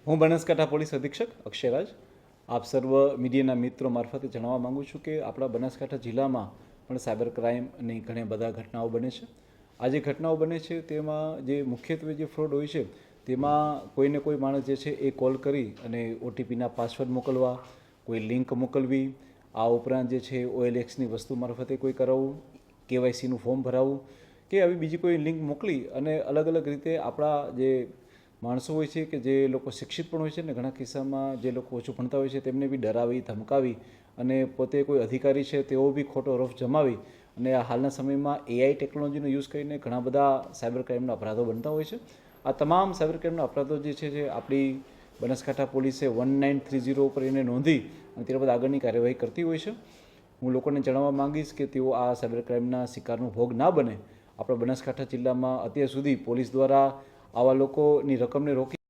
હું બનાસકાંઠા પોલીસ અધિક્ષક અક્ષયરાજ આપ સર્વ મીડિયાના મિત્રો મારફતે જણાવવા માગું છું કે આપણા બનાસકાંઠા જિલ્લામાં પણ સાયબર ક્રાઇમની ઘણી બધા ઘટનાઓ બને છે. આ જે ઘટનાઓ બને છે તેમાં જે મુખ્યત્વે જે ફ્રોડ હોય છે તેમાં કોઈને કોઈ માણસ જે છે એ કોલ કરી અને ઓટીપીના પાસવર્ડ મોકલવા, કોઈ લિંક મોકલવી, આ ઉપરાંત જે છે OLXની વસ્તુ મારફતે કોઈ કરાવવું, KYCનું ફોર્મ ભરાવવું કે આવી બીજી કોઈ લિંક મોકલી અને અલગ અલગ રીતે આપણા જે માણસો હોય છે કે જે લોકો શિક્ષિત પણ હોય છે ને ઘણા કિસ્સામાં જે લોકો ઓછું ભણતા હોય છે તેમને બી ડરાવી ધમકાવી અને પોતે કોઈ અધિકારી છે તેઓ બી ખોટો રફ જમાવી અને આ હાલના સમયમાં AI ટેકનોલોજીનો યુઝ કરીને ઘણા બધા સાયબર ક્રાઇમના અપરાધો બનતા હોય છે. આ તમામ સાયબર ક્રાઇમના અપરાધો જે છે આપણી બનાસકાંઠા પોલીસે 1930 ઉપર એને નોંધી અને ત્યારબાદ આગળની કાર્યવાહી કરતી હોય છે. હું લોકોને જણાવવા માંગીશ કે તેઓ આ સાયબર ક્રાઇમના શિકારનો ભોગ ના બને. આપણા બનાસકાંઠા જિલ્લામાં અત્યાર સુધી પોલીસ દ્વારા આવા લોકોની રકમને રોકી